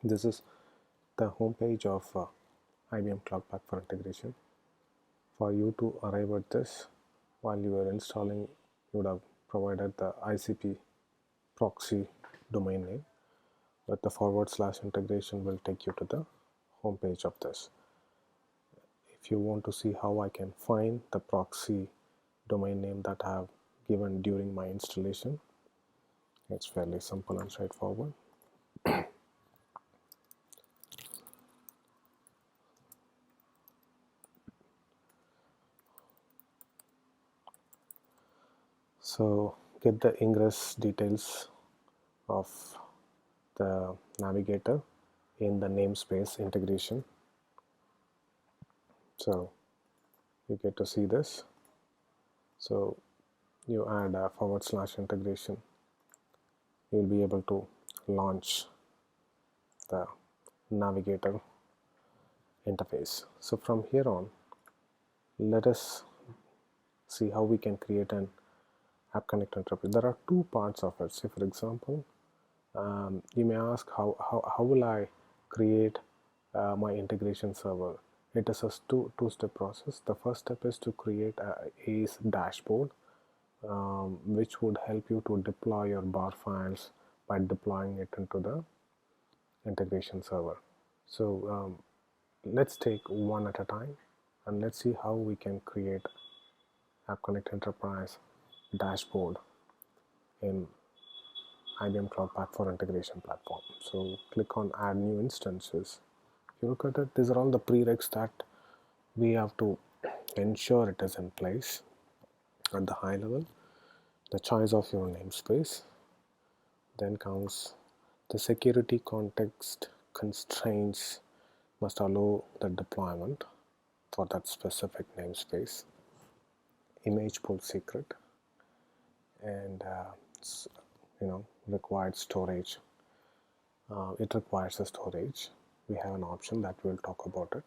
This is the home page of IBM Cloud Pak for integration. For you to arrive at this, while you were installing, you would have provided the ICP proxy domain name, but the / integration will take you to the home page of this. If you want to see how I can find the proxy domain name that I have given during my installation, it's fairly simple and straightforward. So get the ingress details of the navigator in the namespace integration. So you get to see this. So you add a / integration, you'll be able to launch the navigator interface. So from here on, let us see how we can create an App Connect interface. There are two parts of it. Say for example, you may ask how will I create my integration server. It is a two-step process. The first step is to create a ACE dashboard, which would help you to deploy your bar files by deploying it into the integration server. So let's take one at a time and let's see how we can create App Connect Enterprise dashboard in IBM Cloud Pak for integration platform. So click on add new instances. If you look at it, these are all the prereqs that we have to ensure it is in place. At the high level, the choice of your namespace, then comes the security context constraints must allow the deployment for that specific namespace, image pool secret, and required storage. It requires a storage. We have an option that we'll talk about it,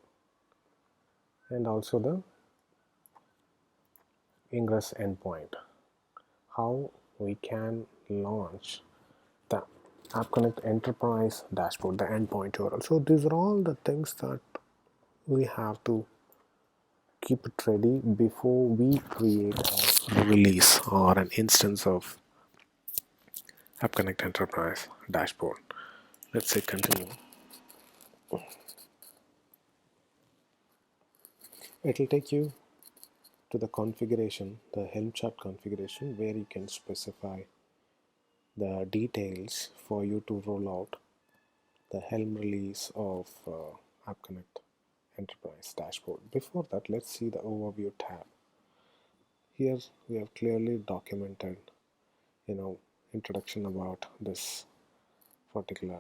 and also the ingress endpoint, how we can launch the App Connect Enterprise dashboard, the endpoint URL. So these are all the things that we have to keep it ready before we create a release or an instance of App Connect Enterprise dashboard. Let's say continue. It will take you to the configuration, the Helm chart configuration, where you can specify the details for you to roll out the Helm release of App Connect Enterprise dashboard. Before that, let's see the overview tab. Here we have clearly documented, introduction about this particular,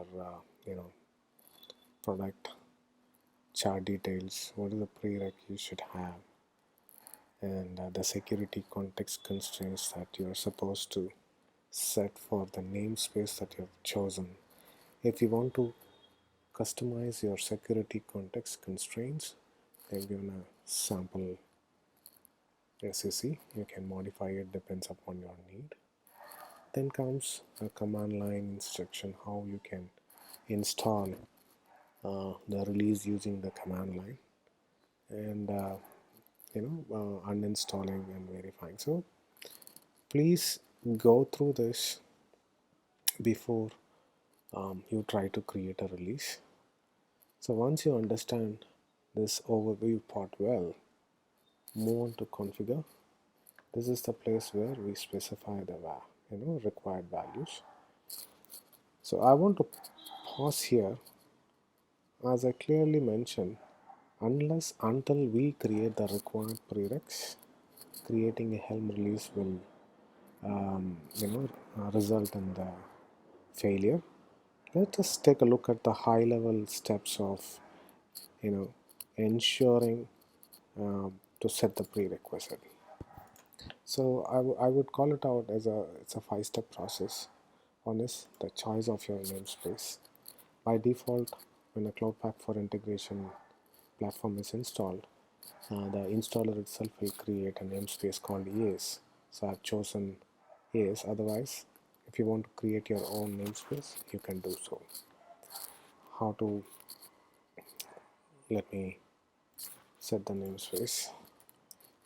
product, chart details, what is the prereq you should have, and the security context constraints that you are supposed to set for the namespace that you have chosen. If you want to customize your security context constraints, they've given a sample SAC. You can modify it, depends upon your need. Then comes a command line instruction, how you can install the release using the command line, and uninstalling and verifying. So please go through this before you try to create a release. So once you understand this overview part well, move on to configure. This is the place where we specify the required values. So I want to pause here. As I clearly mentioned, until we create the required prereqs, creating a Helm release will result in the failure. Let us take a look at the high level steps of ensuring to set the prerequisite. So I would call it out as it's a 5-step process. One is the choice of your namespace. By default, when a Cloud Pak for integration platform is installed, the installer itself will create a namespace called ACE. So I've chosen ACE. Otherwise, if you want to create your own namespace, you can do so. how to, let me set the namespace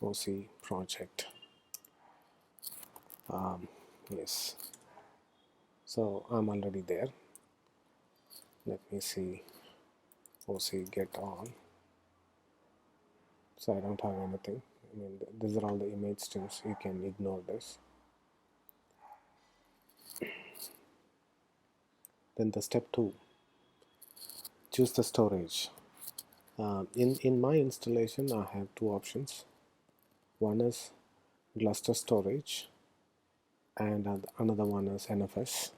OC project. Yes, so I'm already there. Let me see OC get on. So I don't have anything. I mean, these are all the image streams. You can ignore this. Then the step 2, choose the storage. In my installation, I have two options. One is cluster storage, and another one is NFS.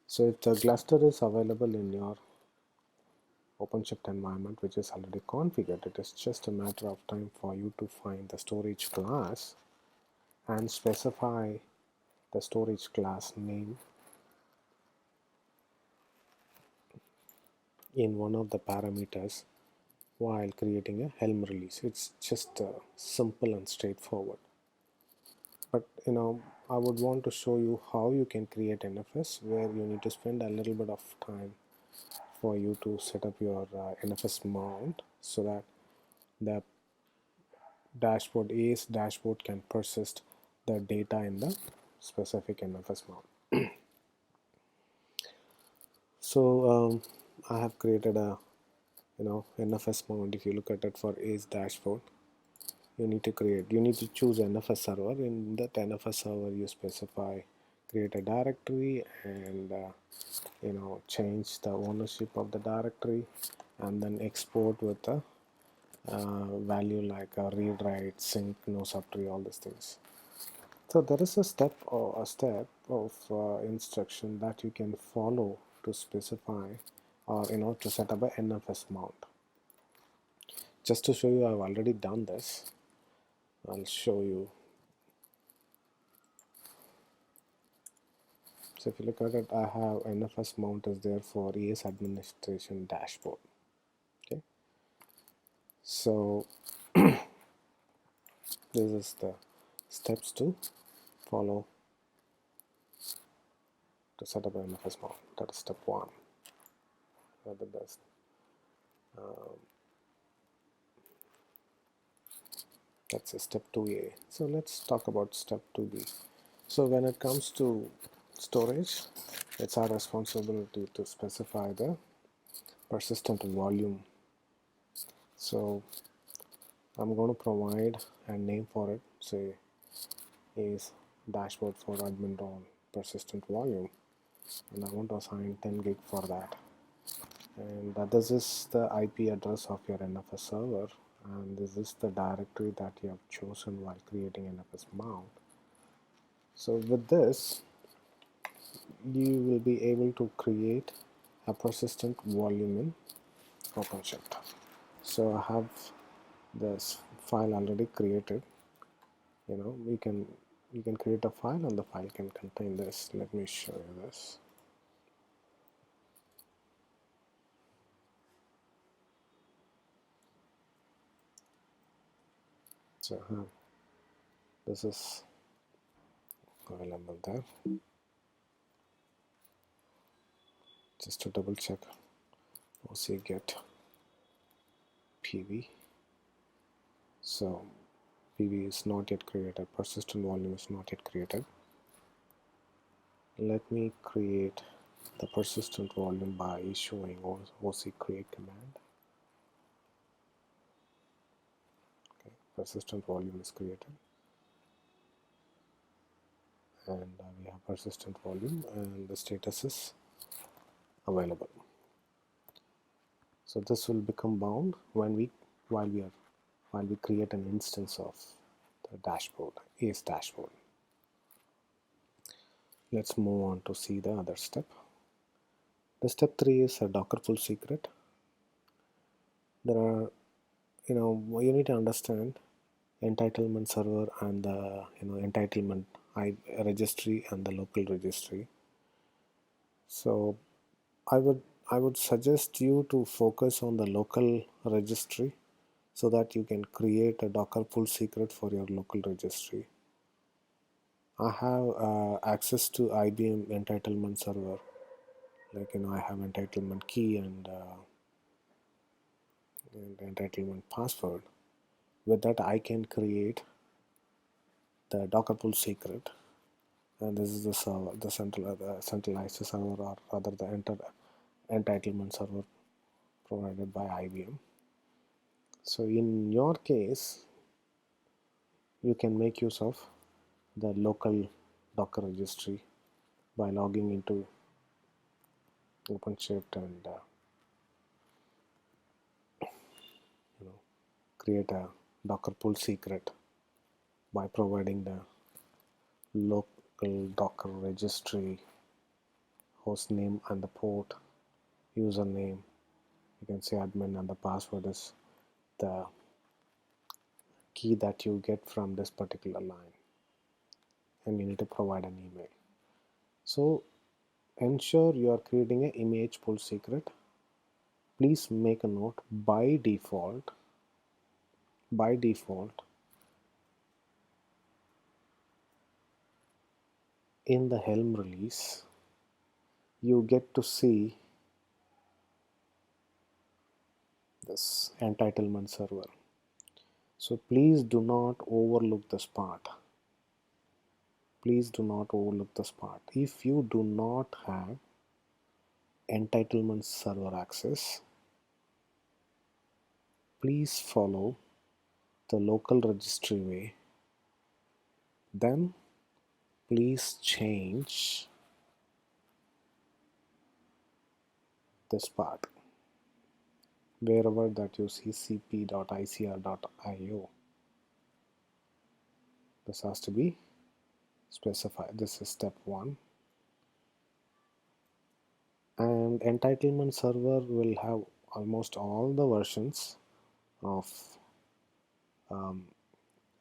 So if the cluster is available in your OpenShift environment, which is already configured, it is just a matter of time for you to find the storage class and specify the storage class name in one of the parameters while creating a Helm release. It's just simple and straightforward. But I would want to show you how you can create NFS, where you need to spend a little bit of time for you to set up your NFS mount so that the ACE dashboard can persist the data in the specific NFS mount. So I have created a NFS mount. If you look at it for ACE dashboard, you need to choose NFS server. In that NFS server, you specify, create a directory, and change the ownership of the directory, and then export with a value like a read, write, sync, no subtree, all these things. So there is a step of instruction that you can follow to specify or to set up a NFS mount. Just to show you, I've already done this. I'll show you. So if you look at it, I have NFS mount is there for ES administration dashboard. Okay, so this is the steps to follow to set up an NFS mount. That is step 1. That's a step 2A. So let's talk about step 2B. So when it comes to storage, it's our responsibility to specify the persistent volume. So I'm going to provide a name for it, say is dashboard for admin role persistent volume, and I want to assign 10 gig for that. And this is the IP address of your NFS server, and this is the directory that you have chosen while creating NFS mount. So with this, you will be able to create a persistent volume in OpenShift. So I have this file already created. You can create a file, and the file can contain this. Let me show you this. So this is available there. Just to double check, OC get PV. So PV is not yet created, persistent volume is not yet created. Let me create the persistent volume by issuing OC create command. Okay, persistent volume is created, and we have persistent volume, and the status is available. So this will become bound while we create an instance of the dashboard, ACE dashboard. Let's move on to see the other step. The step 3 is a Docker full secret. There are, you need to understand entitlement server and the entitlement registry and the local registry. So I would suggest you to focus on the local registry so that you can create a Docker full secret for your local registry. I have access to IBM entitlement server like I have entitlement key and entitlement password. With that, I can create the Docker pull secret, and this is the server, the centralized server, or rather the entitlement server provided by IBM. So in your case, you can make use of the local Docker registry by logging into OpenShift and create a Docker pull secret by providing the local Docker registry host name and the port, username. You can say admin, and the password is the key that you get from this particular line, and you need to provide an email. So ensure you are creating an image pull secret. Please make a note, by default in the Helm release you get to see this entitlement server. So please do not overlook this part. Please do not overlook this part. If you do not have entitlement server access, please follow the local registry way. Then please change this part. Wherever that you see cp.icr.io, this has to be specified. This is step 1. And entitlement server will have almost all the versions of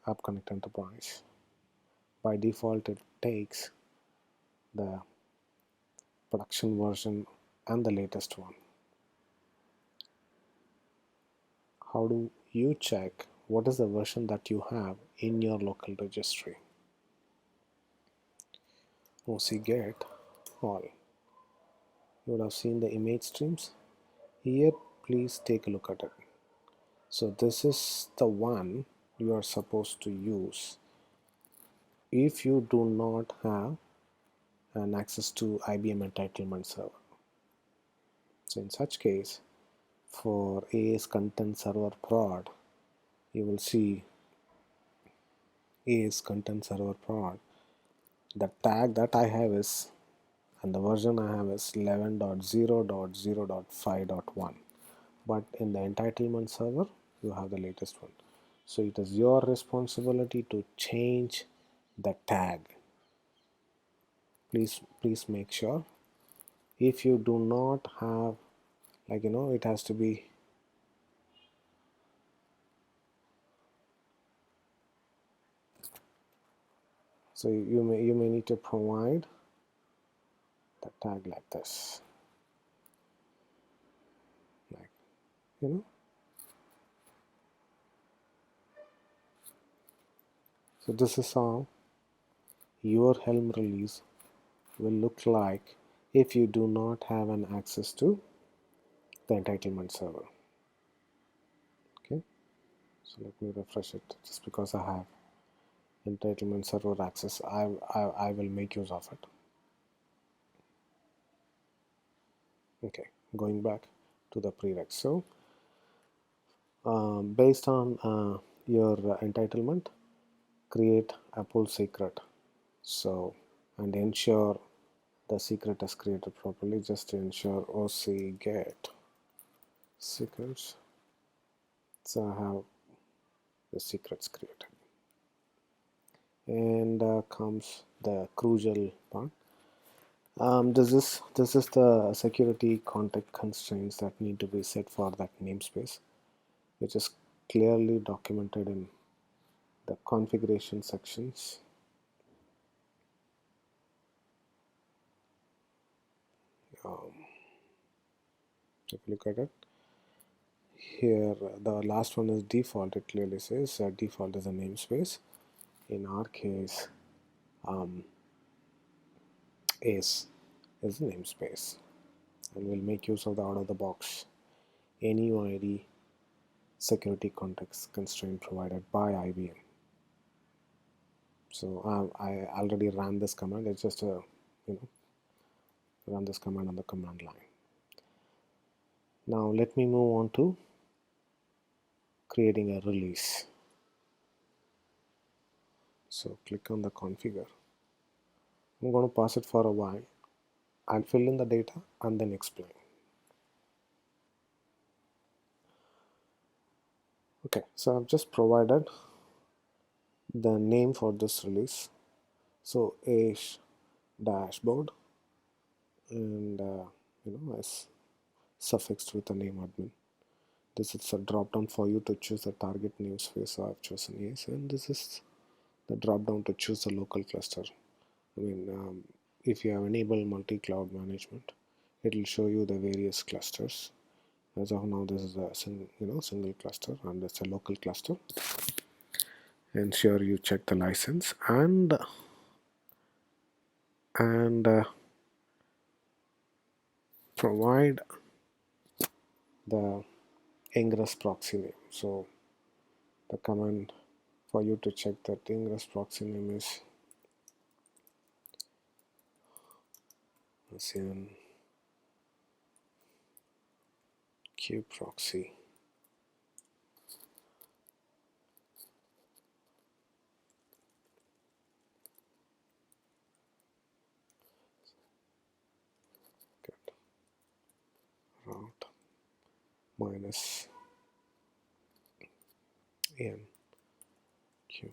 App Connect Enterprise. By default, it takes the production version and the latest one. How do you check what is the version that you have in your local registry? get all. You would have seen the image streams. Here, please take a look at it. So this is the one you are supposed to use if you do not have an access to IBM entitlement server. So in such case, for AS content server prod, you will see AS content server prod. The tag that I have is, and the version I have is 11.0.0.5.1. But in the entitlement server, you have the latest one. So it is your responsibility to change the tag. Please make sure. If you do not have, it has to be so you may need to provide the tag like this, so this is how your Helm release will look like if you do not have an access to the entitlement server. Okay, so let me refresh it. Just because I have entitlement server access, I will make use of it. Okay, going back to the prereq. So based on your entitlement, create a pull secret. So, and ensure the secret is created properly. Just to ensure OC get secrets. So I have the secrets created. And comes the crucial part. This is the security context constraints that need to be set for that namespace, which is clearly documented in the configuration sections. Take a look at it. Here, the last one is default. It clearly says default is a namespace. In our case, ACE is a namespace. and we'll make use of the out of the box NUID security context constraint provided by IBM. So I already ran this command. It's just a run this command on the command line. Now let me move on to creating a release. So click on the configure. I'm going to pause it for a while. I'll fill in the data and then explain. Okay, so I've just provided the name for this release. So Ash dashboard, and as suffixed with the name admin. This is a drop down for you to choose the target namespace. So I've chosen yes, and this is the drop down to choose the local cluster. If you have enabled multi-cloud management, it will show you the various clusters. As of now, this is a single cluster, and it's a local cluster. Ensure you check the license and provide the ingress proxy name. So the command for you to check that ingress proxy name is Q proxy. Route minus n q.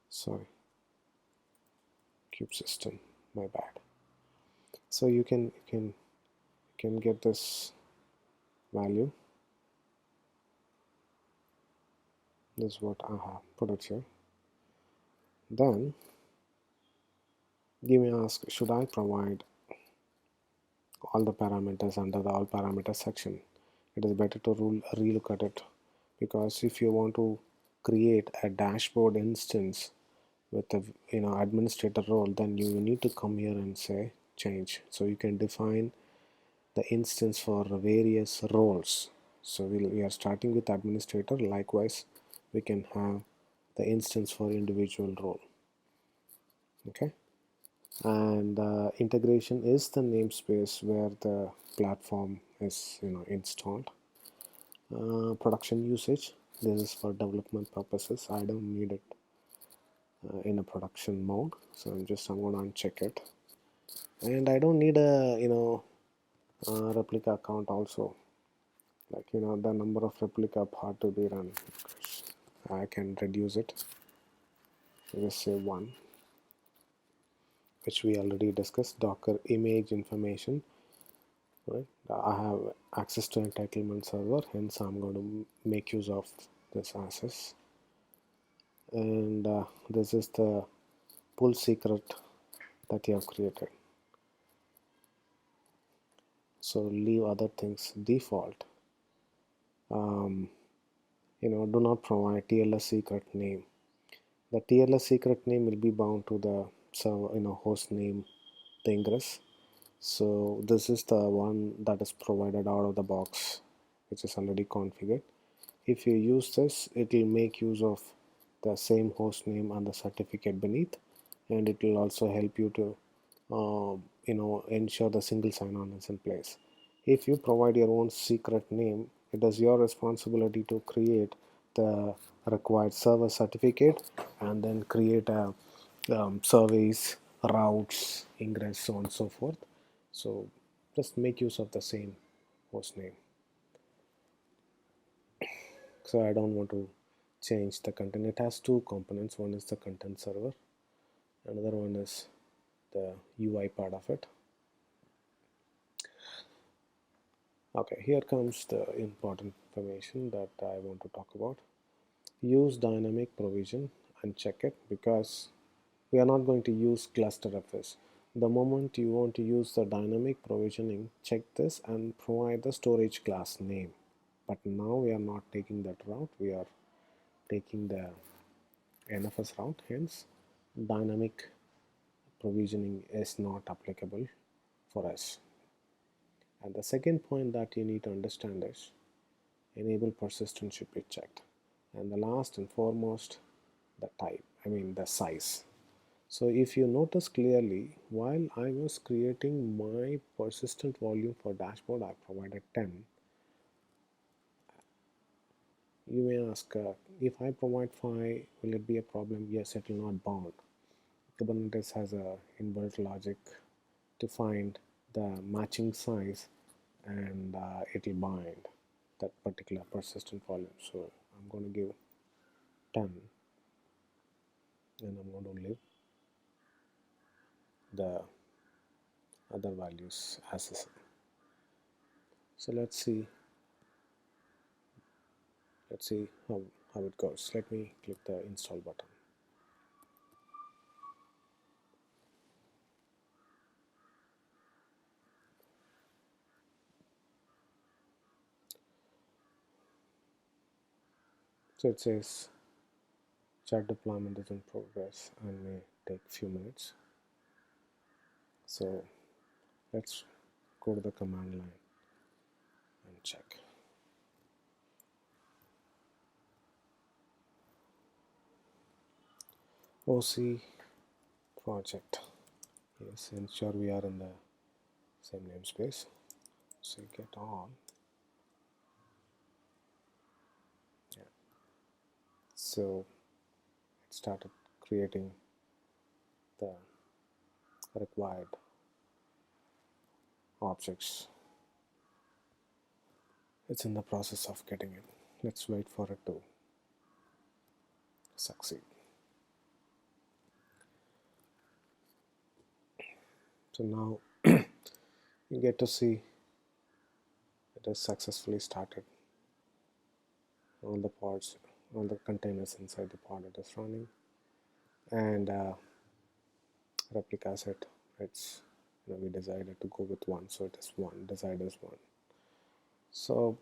Sorry, cube system, my bad. So you can get this value. This is what I have put it here. Then you may ask, should I provide all the parameters under the all parameters section? It is better to relook at it, because if you want to create a dashboard instance with a administrator role, then you need to come here and say change. So you can define the instance for various roles. So we are starting with administrator. Likewise, we can have the instance for individual role. Okay, and integration is the namespace where the platform is installed. Production usage, this is for development purposes. I don't need it in a production mode, so I'm going to uncheck it. And I don't need a replica account also, like the number of replica part to be run. I can reduce it. Just say 1, which we already discussed. Docker image information, right? I have access to entitlement server, hence I'm going to make use of this access. And this is the pull secret that you have created. So leave other things default. Do not provide TLS secret name. The TLS secret name will be bound to the server, host name, the ingress. So this is the one that is provided out of the box, which is already configured. If you use this, it will make use of the same host name and the certificate beneath, and it will also help you to ensure the single sign-on is in place. If you provide your own secret name, it is your responsibility to create the required server certificate and then create a surveys, routes, ingress, so on and so forth. So just make use of the same host name. So I don't want to change the content. It has two components. One is the content server, another one is the UI part of it. Okay, here comes the important information that I want to talk about. Use dynamic provision and check it, because we are not going to use clusterfs. The moment you want to use the dynamic provisioning, check this and provide the storage class name. But now we are not taking that route, we are taking the NFS route, hence dynamic provisioning is not applicable for us. And the second point that you need to understand is enable persistence should be checked. And the last and foremost, the type, the size. So if you notice clearly, while I was creating my persistent volume for dashboard, I provided 10. You may ask, if I provide 5, will it be a problem? Yes, it will not bound. Kubernetes has a inbuilt logic to find the matching size, and it will bind that particular persistent volume. So I'm going to give 10, and I'm going to leave the other values as the same. So let's see how it goes. Let me click the install button. So it says chat deployment is in progress and may take few minutes. So let's go to the command line and check. OC project. Yes, ensure we are in the same namespace. So get all. Yeah. So it started creating the required objects. It's in the process of getting it. Let's wait for it to succeed. So now you get to see it has successfully started. All the pods, all the containers inside the pod it is running, and replica set, it's we decided to go with 1, so it is 1, desired is 1. So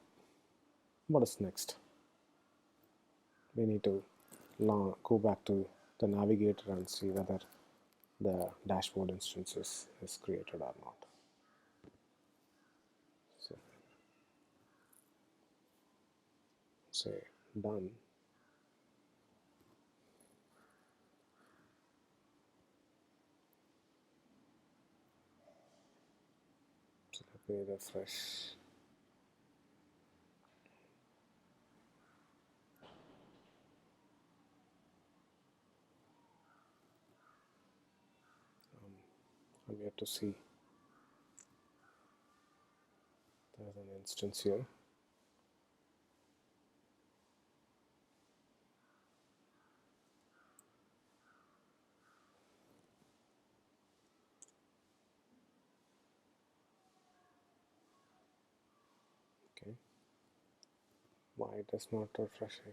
what is next? We need to go back to the navigator and see whether the dashboard instance is created or not. So say done. So let me refresh. I'm yet to see there's an instance here. Okay, why it is not refreshing?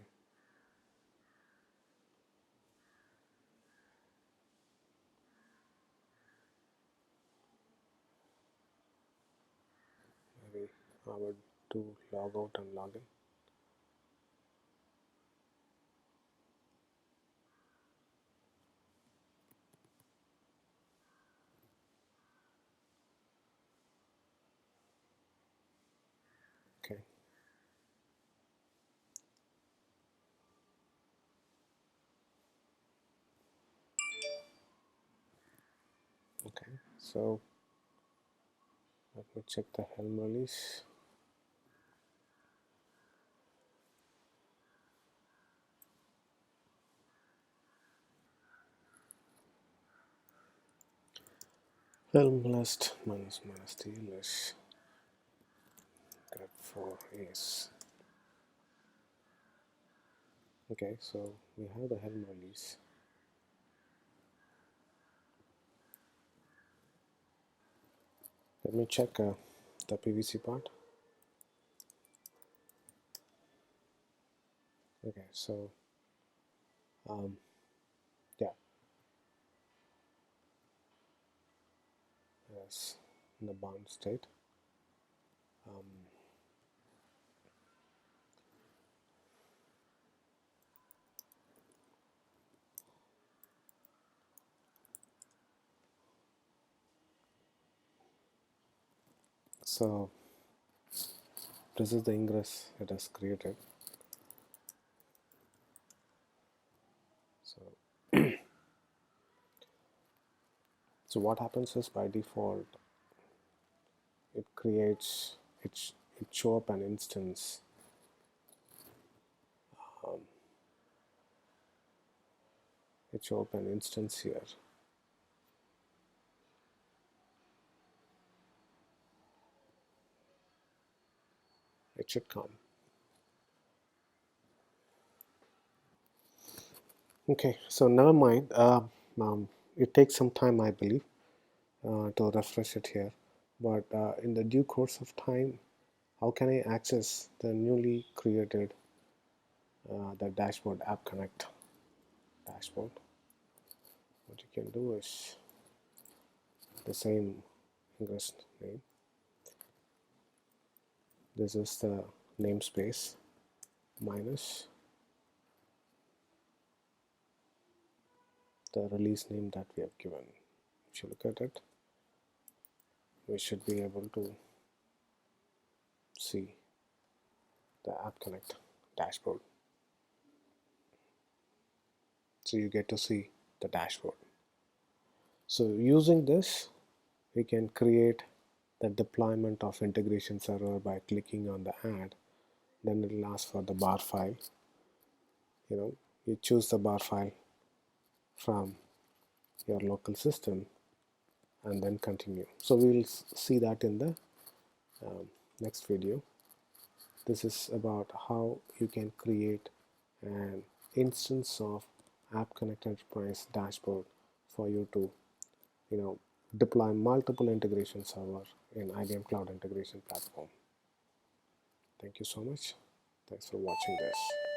Maybe I would do log out and log in. Okay. Okay, so let me check the Helm release. Helm list minus t list grep for is. Okay, so we have the Helm release. Let me check the PVC part. Okay, so yeah, yes, in the bound state. So this is the ingress it has created. So what happens is, by default, it creates it show up an instance. It show up an instance here. It should come. Okay, so never mind. It takes some time, I believe, to refresh it here. But in the due course of time, how can I access the newly created the dashboard app connect dashboard? What you can do is the same ingress name. This is the namespace minus the release name that we have given. If you look at it, we should be able to see the app connect dashboard. So you get to see the dashboard. So using this, we can create the deployment of integration server by clicking on the add. Then it will ask for the bar file. You choose the bar file from your local system and then continue. So we will see that in the next video. This is about how you can create an instance of App Connect Enterprise dashboard for you to deploy multiple integration server in IBM Cloud Integration Platform. Thank you so much. Thanks for watching this.